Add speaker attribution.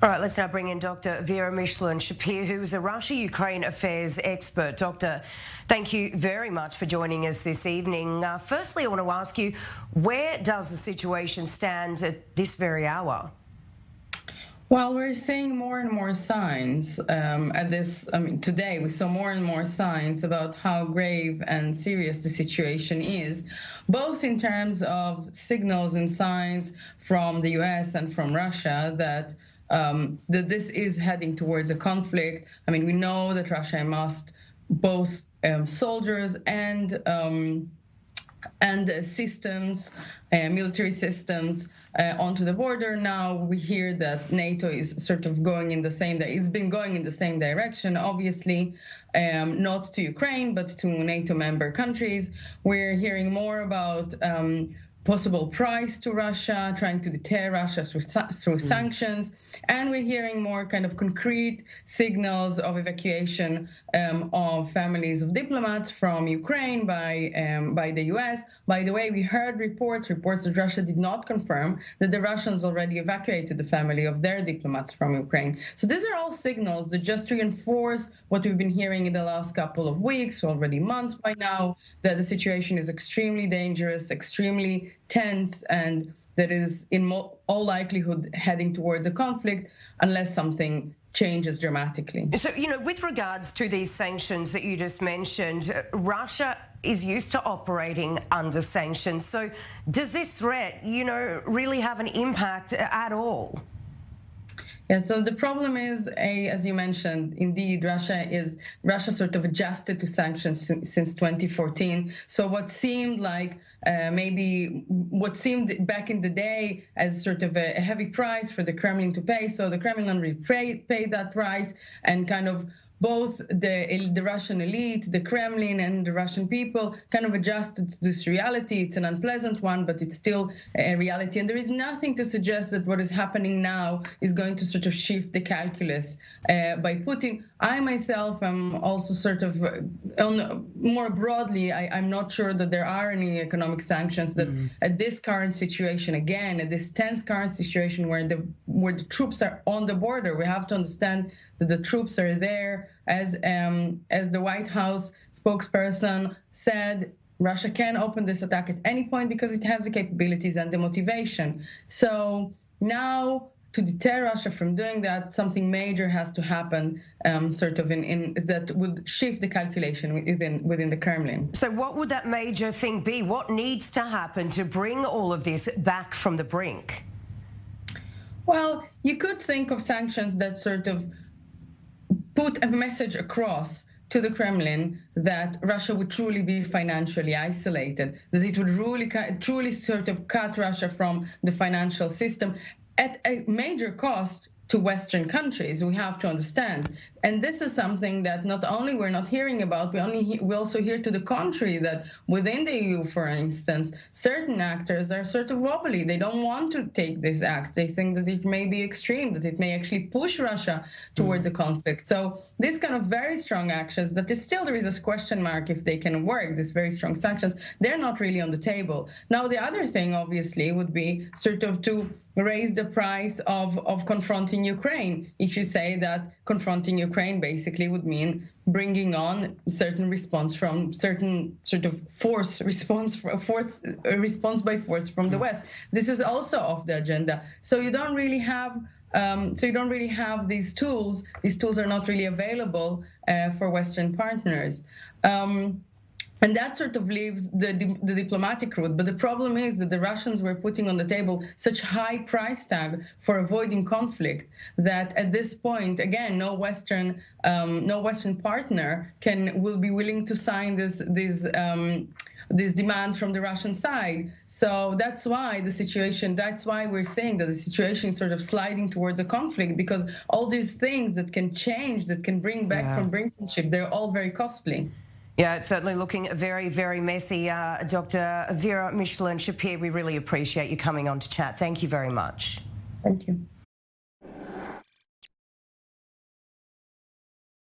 Speaker 1: All right, let's now bring in Dr. Vera Michlin-Shapir, who is a Russia-Ukraine affairs expert. Doctor, thank you very much for joining us this evening. Firstly, I want to ask you, where does the situation stand at this very hour?
Speaker 2: Well, we're seeing more and more signs today we saw more and more signs about how grave and serious the situation is, both in terms of signals and signs from the US and from Russia that this is heading towards a conflict. I mean, we know that Russia amassed both soldiers and systems, military systems onto the border. Now we hear that NATO is sort of going in the same, it's been going in the same direction, obviously, not to Ukraine, but to NATO member countries. We're hearing more about possible price to Russia, trying to deter Russia through sanctions. And we're hearing more kind of concrete signals of evacuation of families of diplomats from Ukraine by the US. By the way, we heard reports that Russia did not confirm that the Russians already evacuated the family of their diplomats from Ukraine. So these are all signals that just reinforce what we've been hearing in the last couple of weeks, already months by now, that the situation is extremely dangerous, extremely tense, and that is in all likelihood heading towards a conflict unless something changes dramatically.
Speaker 1: So, with regards to these sanctions that you just mentioned, Russia is used to operating under sanctions. So does this threat, really have an impact at all?
Speaker 2: Yeah, so the problem is, as you mentioned, indeed, Russia sort of adjusted to sanctions since 2014. So what seemed like what seemed back in the day as sort of a heavy price for the Kremlin to pay. So the Kremlin paid that price, and kind of both the Russian elite, the Kremlin, and the Russian people kind of adjusted to this reality. It's an unpleasant one, but it's still a reality. And there is nothing to suggest that what is happening now is going to sort of shift the calculus by Putin. I myself am also sort of, more broadly, I'm not sure that there are any economic sanctions that at this current situation, again, at this tense current situation where the troops are on the border, we have to understand that the troops are there. As the White House spokesperson said, Russia can open this attack at any point because it has the capabilities and the motivation. So now, to deter Russia from doing that, something major has to happen, sort of in that would shift the calculation within the Kremlin.
Speaker 1: So what would that major thing be? What needs to happen to bring all of this back from the brink?
Speaker 2: Well, you could think of sanctions that sort of put a message across to the Kremlin that Russia would truly be financially isolated, that it would truly sort of cut Russia from the financial system at a major cost to Western countries, we have to understand. And this is something that not only we're not hearing about, we also hear to the contrary, that within the EU, for instance, certain actors are sort of wobbly. They don't want to take this act. They think that it may be extreme, that it may actually push Russia towards a conflict. So this kind of very strong actions, that is still there is a question mark if they can work, these very strong sanctions, they're not really on the table. Now, the other thing, obviously, would be sort of to raise the price of confronting Ukraine. If you say that confronting Ukraine basically would mean bringing on certain response from certain sort of response by force from the West. This is also off the agenda. So you don't really have these tools. These tools are not really available for Western partners. And that sort of leaves the diplomatic route. But the problem is that the Russians were putting on the table such high price tag for avoiding conflict that at this point, again, no Western partner will be willing to sign these demands from the Russian side. So that's why we're saying that the situation is sort of sliding towards a conflict, because all these things that can change, that can bring back from brinkmanship, they're all very costly.
Speaker 1: Yeah, it's certainly looking very, very messy. Dr. Vera Michlin-Shapir, we really appreciate you coming on to chat. Thank you very much.
Speaker 2: Thank you.